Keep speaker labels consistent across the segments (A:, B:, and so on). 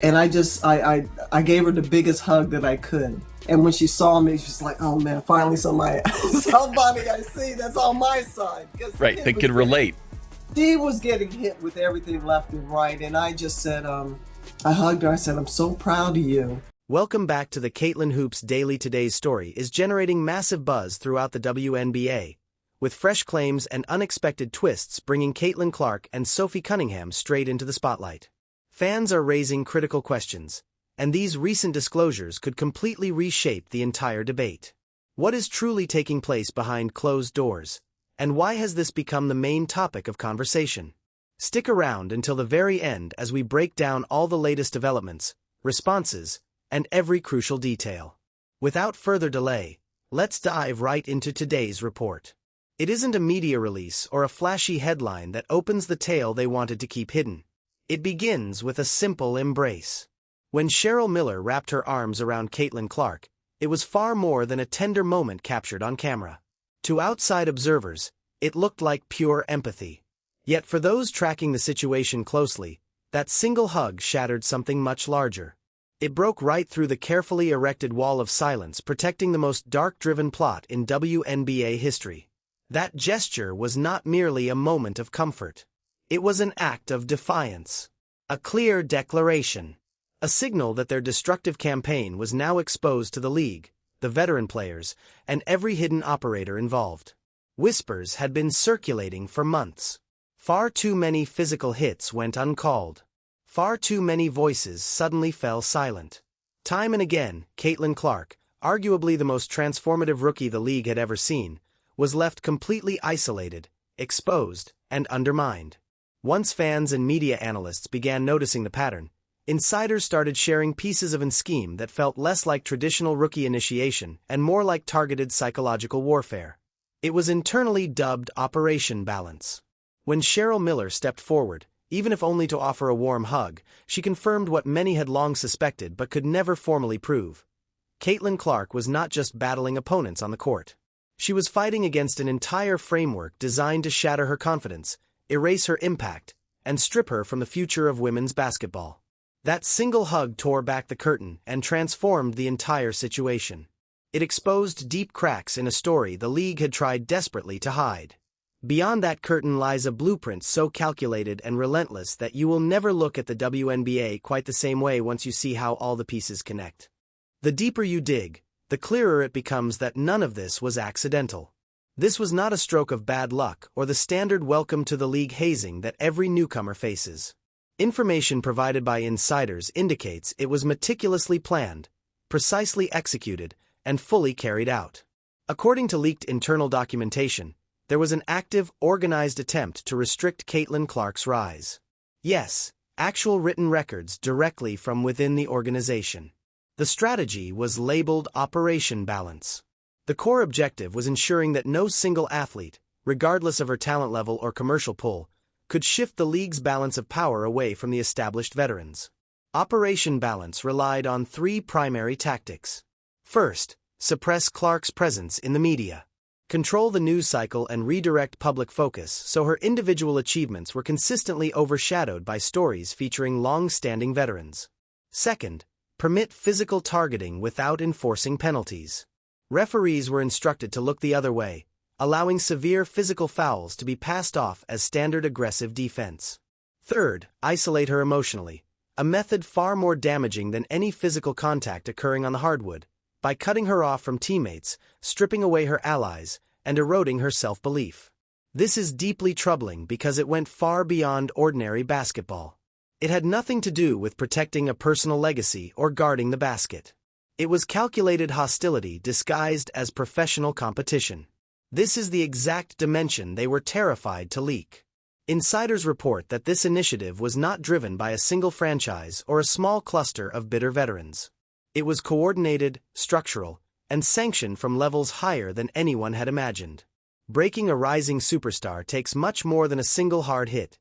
A: And I gave her the biggest hug that I could. And when she saw me, she's like, "Oh man, finally somebody, somebody I see that's on my side." Because
B: Right, they can relate.
A: she was getting hit with everything left and right, and I just said, I hugged her. I said, "I'm so proud of you."
C: Welcome back to the Caitlin Hoops Daily. Today's story is generating massive buzz throughout the WNBA, with fresh claims and unexpected twists bringing Caitlin Clark and Sophie Cunningham straight into the spotlight. Fans are raising critical questions, and these recent disclosures could completely reshape the entire debate. What is truly taking place behind closed doors, and why has this become the main topic of conversation? Stick around until the very end as we break down all the latest developments, responses, and every crucial detail. Without further delay, let's dive right into today's report. It isn't a media release or a flashy headline that opens the tale they wanted to keep hidden. It begins with a simple embrace. When Cheryl Miller wrapped her arms around Caitlin Clark, it was far more than a tender moment captured on camera. To outside observers, it looked like pure empathy. Yet for those tracking the situation closely, that single hug shattered something much larger. It broke right through the carefully erected wall of silence, protecting the most dark-driven plot in WNBA history. That gesture was not merely a moment of comfort. It was an act of defiance. A clear declaration. A signal that their destructive campaign was now exposed to the league, the veteran players, and every hidden operator involved. Whispers had been circulating for months. Far too many physical hits went uncalled. Far too many voices suddenly fell silent. Time and again, Caitlin Clark, arguably the most transformative rookie the league had ever seen, was left completely isolated, exposed, and undermined. Once fans and media analysts began noticing the pattern, insiders started sharing pieces of a scheme that felt less like traditional rookie initiation and more like targeted psychological warfare. It was internally dubbed Operation Balance. When Cheryl Miller stepped forward, even if only to offer a warm hug, she confirmed what many had long suspected but could never formally prove. Caitlin Clark was not just battling opponents on the court. She was fighting against an entire framework designed to shatter her confidence, erase her impact, and strip her from the future of women's basketball. That single hug tore back the curtain and transformed the entire situation. It exposed deep cracks in a story the league had tried desperately to hide. Beyond that curtain lies a blueprint so calculated and relentless that you will never look at the WNBA quite the same way once you see how all the pieces connect. The deeper you dig, the clearer it becomes that none of this was accidental. This was not a stroke of bad luck or the standard welcome to the league hazing that every newcomer faces. Information provided by insiders indicates it was meticulously planned, precisely executed, and fully carried out. According to leaked internal documentation, there was an active, organized attempt to restrict Caitlin Clark's rise. Yes, actual written records directly from within the organization. The strategy was labeled Operation Balance. The core objective was ensuring that no single athlete, regardless of her talent level or commercial pull, could shift the league's balance of power away from the established veterans. Operation Balance relied on three primary tactics. First, suppress Clark's presence in the media. Control the news cycle and redirect public focus so her individual achievements were consistently overshadowed by stories featuring long-standing veterans. Second, permit physical targeting without enforcing penalties. Referees were instructed to look the other way, allowing severe physical fouls to be passed off as standard aggressive defense. Third, isolate her emotionally, a method far more damaging than any physical contact occurring on the hardwood, by cutting her off from teammates, stripping away her allies, and eroding her self-belief. This is deeply troubling because it went far beyond ordinary basketball. It had nothing to do with protecting a personal legacy or guarding the basket. It was calculated hostility disguised as professional competition. This is the exact dimension they were terrified to leak. Insiders report that this initiative was not driven by a single franchise or a small cluster of bitter veterans. It was coordinated, structural, and sanctioned from levels higher than anyone had imagined. Breaking a rising superstar takes much more than a single hard hit.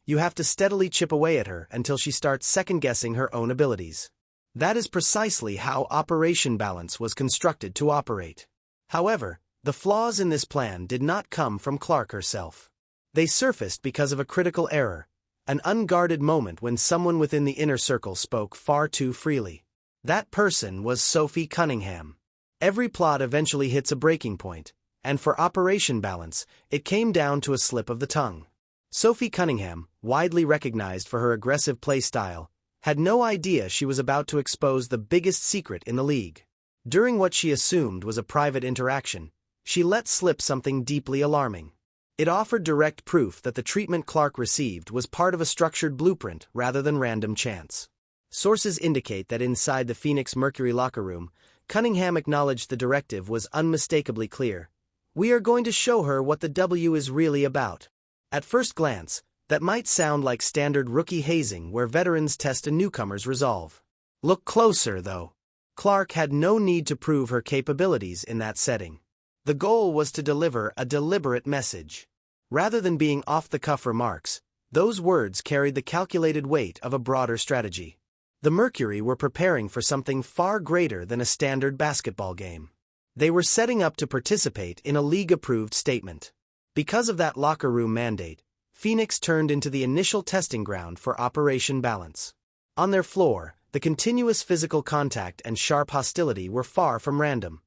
C: You have to steadily chip away at her until she starts second-guessing her own abilities. That is precisely how Operation Balance was constructed to operate. However, the flaws in this plan did not come from Clark herself. They surfaced because of a critical error, An unguarded moment when someone within the inner circle spoke far too freely. That person was Sophie Cunningham. Every plot eventually hits a breaking point, and for Operation Balance, it came down to a slip of the tongue. Sophie Cunningham, widely recognized for her aggressive play style, had no idea she was about to expose the biggest secret in the league. During what she assumed was a private interaction, she let slip something deeply alarming. It offered direct proof that the treatment Clark received was part of a structured blueprint rather than random chance. Sources indicate that inside the Phoenix Mercury locker room, Cunningham acknowledged the directive was unmistakably clear. "We are going to show her what the W is really about." At first glance, that might sound like standard rookie hazing where veterans test a newcomer's resolve. Look closer, though. Clark had no need to prove her capabilities in that setting. The goal was to deliver a deliberate message. Rather than being off-the-cuff remarks, those words carried the calculated weight of a broader strategy. The Mercury were preparing for something far greater than a standard basketball game. They were setting up to participate in a league-approved statement. Because of that locker room mandate, Phoenix turned into the initial testing ground for Operation Balance. On their floor, the continuous physical contact and sharp hostility were far from random.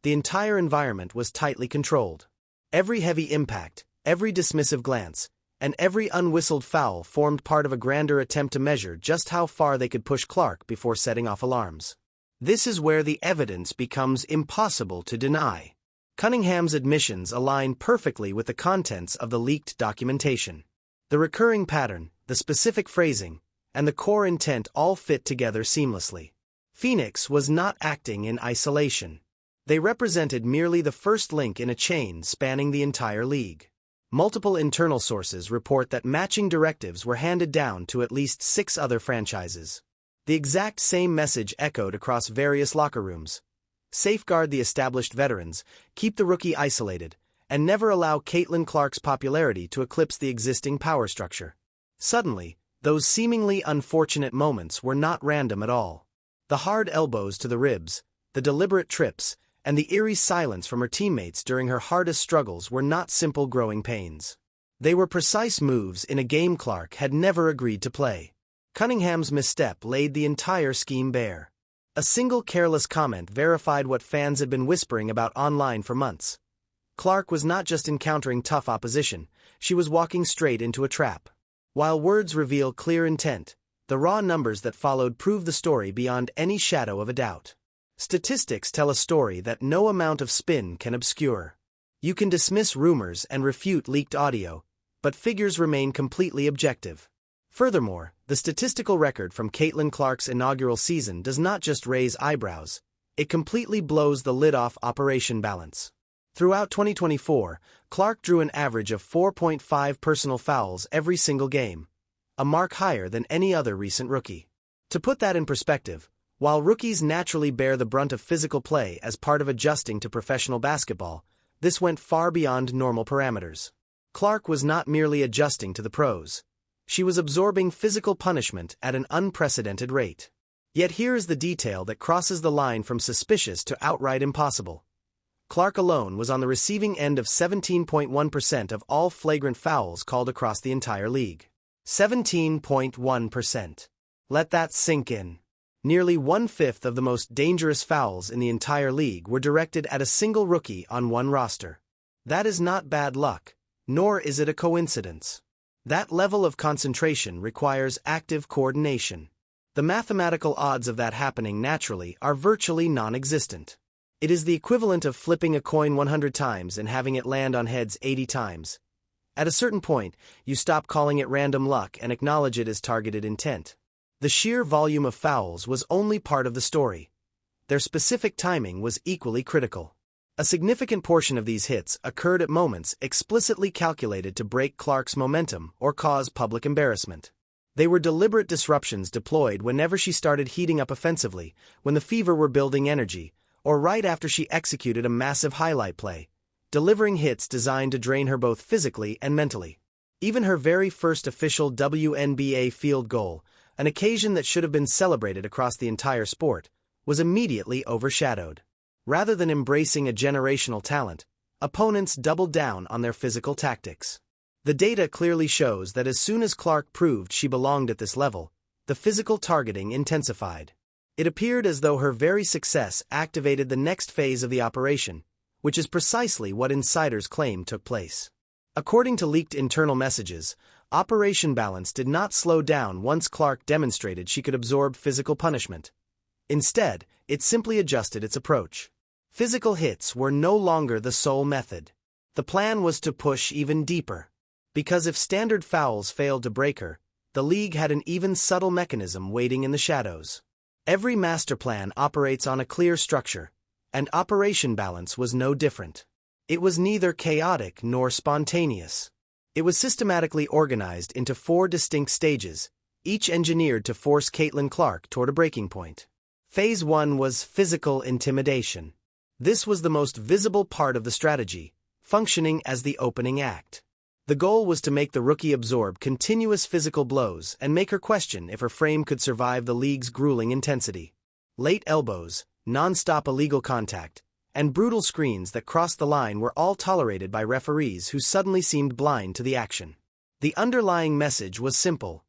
C: The entire environment was tightly controlled. Every heavy impact, every dismissive glance, and every unwhistled foul formed part of a grander attempt to measure just how far they could push Clark before setting off alarms. This is where the evidence becomes impossible to deny. Cunningham's admissions align perfectly with the contents of the leaked documentation. The recurring pattern, the specific phrasing, and the core intent all fit together seamlessly. Phoenix was not acting in isolation. They represented merely the first link in a chain spanning the entire league. Multiple internal sources report that matching directives were handed down to at least 6 other franchises. The exact same message echoed across various locker rooms. Safeguard the established veterans, keep the rookie isolated, and never allow Caitlin Clark's popularity to eclipse the existing power structure. Suddenly, those seemingly unfortunate moments were not random at all. The hard elbows to the ribs, the deliberate trips, and the eerie silence from her teammates during her hardest struggles were not simple growing pains. They were precise moves in a game Clark had never agreed to play. Cunningham's misstep laid the entire scheme bare. A single careless comment verified what fans had been whispering about online for months. Clark was not just encountering tough opposition, she was walking straight into a trap. While words reveal clear intent, the raw numbers that followed prove the story beyond any shadow of a doubt. Statistics tell a story that no amount of spin can obscure. You can dismiss rumors and refute leaked audio, but figures remain completely objective. Furthermore, the statistical record from Caitlin Clark's inaugural season does not just raise eyebrows, it completely blows the lid off Operation Balance. Throughout 2024, Clark drew an average of 4.5 personal fouls every single game, a mark higher than any other recent rookie. To put that in perspective, while rookies naturally bear the brunt of physical play as part of adjusting to professional basketball, this went far beyond normal parameters. Clark was not merely adjusting to the pros. She was absorbing physical punishment at an unprecedented rate. Yet here is the detail that crosses the line from suspicious to outright impossible. Clark alone was on the receiving end of 17.1% of all flagrant fouls called across the entire league. 17.1%. Let that sink in. Nearly 1/5 of the most dangerous fouls in the entire league were directed at a single rookie on one roster. That is not bad luck, nor is it a coincidence. That level of concentration requires active coordination. The mathematical odds of that happening naturally are virtually non-existent. It is the equivalent of flipping a coin 100 times and having it land on heads 80 times. At a certain point, you stop calling it random luck and acknowledge it as targeted intent. The sheer volume of fouls was only part of the story. Their specific timing was equally critical. A significant portion of these hits occurred at moments explicitly calculated to break Clark's momentum or cause public embarrassment. They were deliberate disruptions deployed whenever she started heating up offensively, when the Fever were building energy, or right after she executed a massive highlight play, delivering hits designed to drain her both physically and mentally. Even her very first official WNBA field goal, an occasion that should have been celebrated across the entire sport, was immediately overshadowed. Rather than embracing a generational talent, opponents doubled down on their physical tactics. The data clearly shows that as soon as Clark proved she belonged at this level, the physical targeting intensified. It appeared as though her very success activated the next phase of the operation, which is precisely what insiders claim took place. According to leaked internal messages, Operation Balance did not slow down once Clark demonstrated she could absorb physical punishment. Instead, it simply adjusted its approach. Physical hits were no longer the sole method. The plan was to push even deeper. Because if standard fouls failed to break her, the league had an even subtle mechanism waiting in the shadows. Every master plan operates on a clear structure, and Operation Balance was no different. It was neither chaotic nor spontaneous. It was systematically organized into 4 distinct stages, each engineered to force Caitlin Clark toward a breaking point. Phase 1 was physical intimidation. This was the most visible part of the strategy, functioning as the opening act. The goal was to make the rookie absorb continuous physical blows and make her question if her frame could survive the league's grueling intensity. Late elbows, non-stop illegal contact, and brutal screens that crossed the line were all tolerated by referees who suddenly seemed blind to the action. The underlying message was simple: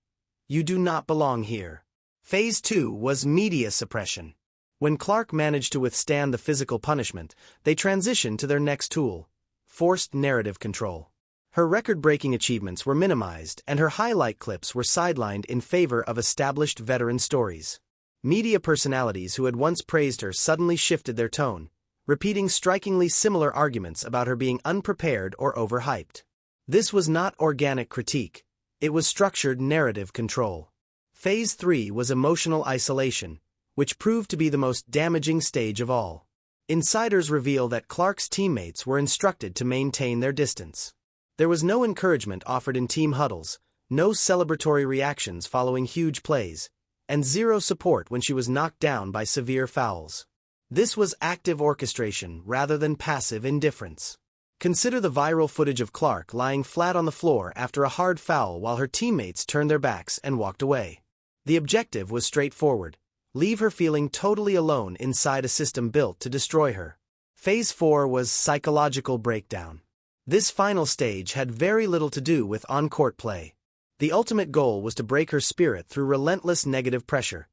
C: you do not belong here. Phase 2 was media suppression. When Clark managed to withstand the physical punishment, they transitioned to their next tool: forced narrative control. Her record-breaking achievements were minimized and her highlight clips were sidelined in favor of established veteran stories. Media personalities who had once praised her suddenly shifted their tone, repeating strikingly similar arguments about her being unprepared or overhyped. This was not organic critique, it was structured narrative control. Phase 3 was emotional isolation, which proved to be the most damaging stage of all. Insiders reveal that Clark's teammates were instructed to maintain their distance. There was no encouragement offered in team huddles, no celebratory reactions following huge plays, and zero support when she was knocked down by severe fouls. This was active orchestration rather than passive indifference. Consider the viral footage of Clark lying flat on the floor after a hard foul while her teammates turned their backs and walked away. The objective was straightforward: leave her feeling totally alone inside a system built to destroy her. Phase 4 was psychological breakdown. This final stage had very little to do with on-court play. The ultimate goal was to break her spirit through relentless negative pressure,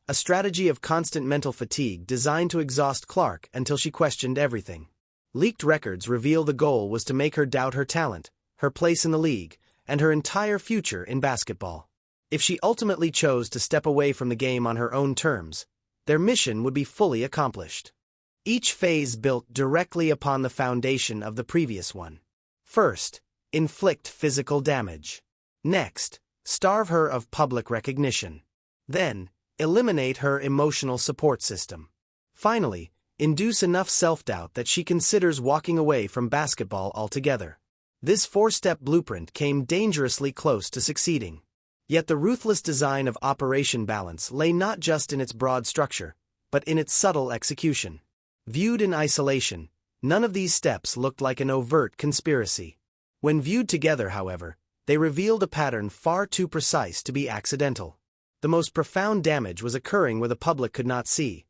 C: a strategy of constant mental fatigue designed to exhaust Clark until she questioned everything. Leaked records reveal the goal was to make her doubt her talent, her place in the league, and her entire future in basketball. If she ultimately chose to step away from the game on her own terms, their mission would be fully accomplished. Each phase built directly upon the foundation of the previous one. First, inflict physical damage. Next, starve her of public recognition. Then, eliminate her emotional support system. Finally, induce enough self-doubt that she considers walking away from basketball altogether. This 4-step blueprint came dangerously close to succeeding. Yet the ruthless design of Operation Balance lay not just in its broad structure, but in its subtle execution. Viewed in isolation, none of these steps looked like an overt conspiracy. When viewed together, however, they revealed a pattern far too precise to be accidental. The most profound damage was occurring where the public could not see: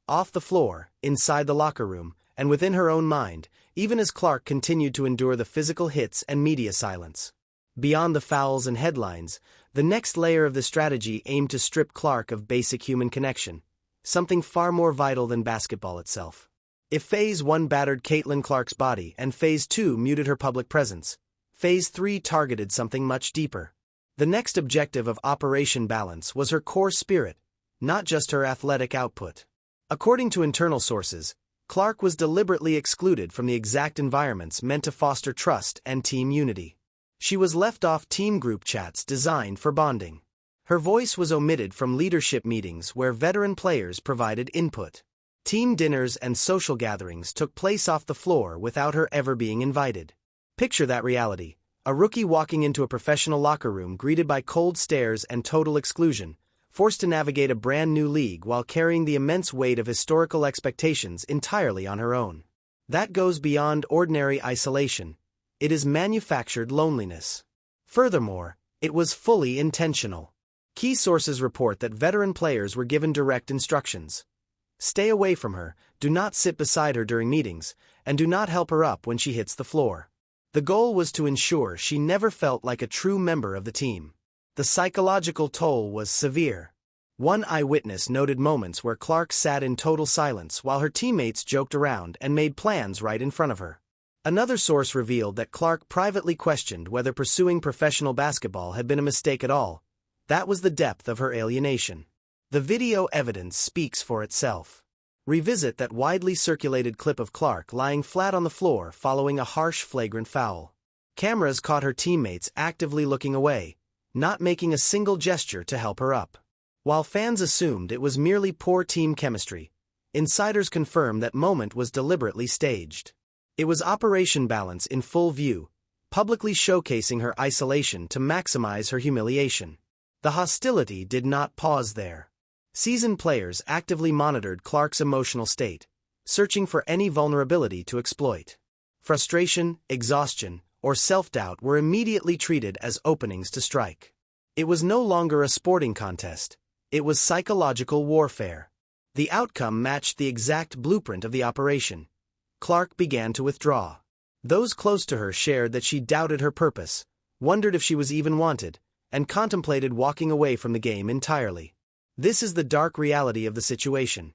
C: off the floor, inside the locker room, and within her own mind, even as Clark continued to endure the physical hits and media silence. Beyond the fouls and headlines, the next layer of the strategy aimed to strip Clark of basic human connection, something far more vital than basketball itself. If Phase 1 battered Caitlin Clark's body and Phase 2 muted her public presence, Phase 3 targeted something much deeper. The next objective of Operation Balance was her core spirit, not just her athletic output. According to internal sources, Clark was deliberately excluded from the exact environments meant to foster trust and team unity. She was left off team group chats designed for bonding. Her voice was omitted from leadership meetings where veteran players provided input. Team dinners and social gatherings took place off the floor without her ever being invited. Picture that reality: a rookie walking into a professional locker room greeted by cold stares and total exclusion, forced to navigate a brand new league while carrying the immense weight of historical expectations entirely on her own. That goes beyond ordinary isolation. It is manufactured loneliness. Furthermore, it was fully intentional. Key sources report that veteran players were given direct instructions: stay away from her, do not sit beside her during meetings, and do not help her up when she hits the floor. The goal was to ensure she never felt like a true member of the team. The psychological toll was severe. One eyewitness noted moments where Clark sat in total silence while her teammates joked around and made plans right in front of her. Another source revealed that Clark privately questioned whether pursuing professional basketball had been a mistake at all. That was the depth of her alienation. The video evidence speaks for itself. Revisit that widely circulated clip of Clark lying flat on the floor following a harsh, flagrant foul. Cameras caught her teammates actively looking away, not making a single gesture to help her up. While fans assumed it was merely poor team chemistry, insiders confirmed that moment was deliberately staged. It was Operation Balance in full view, publicly showcasing her isolation to maximize her humiliation. The hostility did not pause there. Seasoned players actively monitored Clark's emotional state, searching for any vulnerability to exploit. Frustration, exhaustion, or self-doubt were immediately treated as openings to strike. It was no longer a sporting contest. It was psychological warfare. The outcome matched the exact blueprint of the operation. Clark began to withdraw. Those close to her shared that she doubted her purpose, wondered if she was even wanted, and contemplated walking away from the game entirely. This is the dark reality of the situation.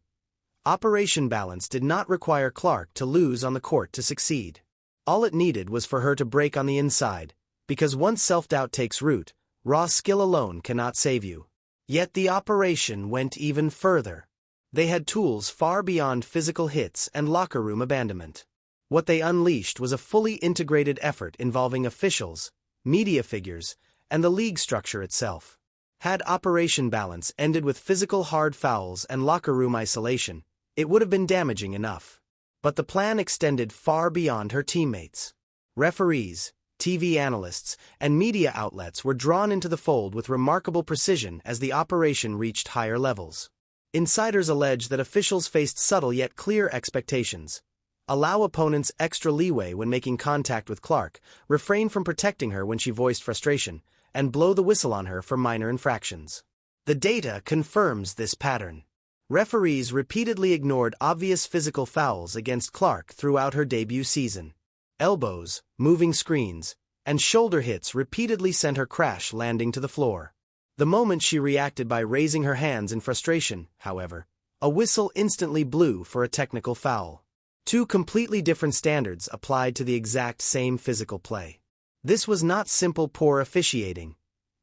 C: Operation Balance did not require Clark to lose on the court to succeed. All it needed was for her to break on the inside, because once self-doubt takes root, raw skill alone cannot save you. Yet the operation went even further. They had tools far beyond physical hits and locker room abandonment. What they unleashed was a fully integrated effort involving officials, media figures, and the league structure itself. Had Operation Balance ended with physical hard fouls and locker room isolation, it would have been damaging enough. But the plan extended far beyond her teammates. Referees, TV analysts, and media outlets were drawn into the fold with remarkable precision as the operation reached higher levels. Insiders allege that officials faced subtle yet clear expectations. Allow opponents extra leeway when making contact with Clark, refrain from protecting her when she voiced frustration, and blow the whistle on her for minor infractions. The data confirms this pattern. Referees repeatedly ignored obvious physical fouls against Clark throughout her debut season. Elbows, moving screens, and shoulder hits repeatedly sent her crash landing to the floor. The moment she reacted by raising her hands in frustration, however, a whistle instantly blew for a technical foul. Two completely different standards applied to the exact same physical play. This was not simple poor officiating.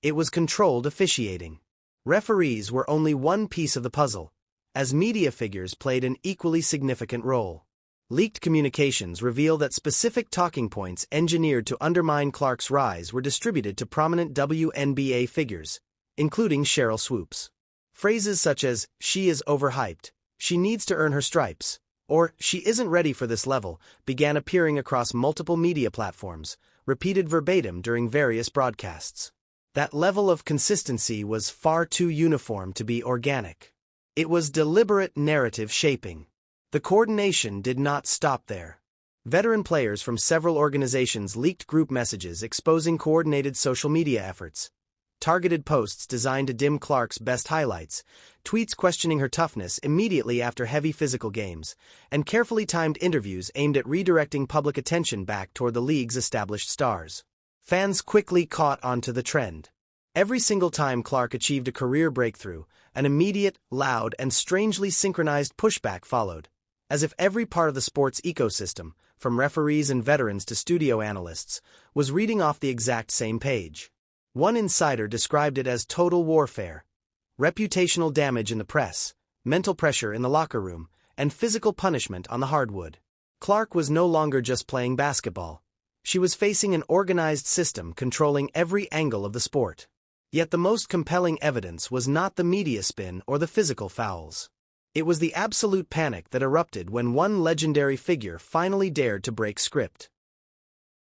C: It was controlled officiating. Referees were only one piece of the puzzle, as media figures played an equally significant role. Leaked communications reveal that specific talking points engineered to undermine Clark's rise were distributed to prominent WNBA figures, including Cheryl Swoops. Phrases such as, "she is overhyped," "she needs to earn her stripes," or "she isn't ready for this level," began appearing across multiple media platforms, repeated verbatim during various broadcasts. That level of consistency was far too uniform to be organic. It was deliberate narrative shaping. The coordination did not stop there. Veteran players from several organizations leaked group messages exposing coordinated social media efforts. Targeted posts designed to dim Clark's best highlights, tweets questioning her toughness immediately after heavy physical games, and carefully timed interviews aimed at redirecting public attention back toward the league's established stars. Fans quickly caught onto the trend. Every single time Clark achieved a career breakthrough, an immediate, loud, and strangely synchronized pushback followed, as if every part of the sports ecosystem, from referees and veterans to studio analysts, was reading off the exact same page. One insider described it as total warfare: reputational damage in the press, mental pressure in the locker room, and physical punishment on the hardwood. Clark was no longer just playing basketball. She was facing an organized system controlling every angle of the sport. Yet the most compelling evidence was not the media spin or the physical fouls. It was the absolute panic that erupted when one legendary figure finally dared to break script.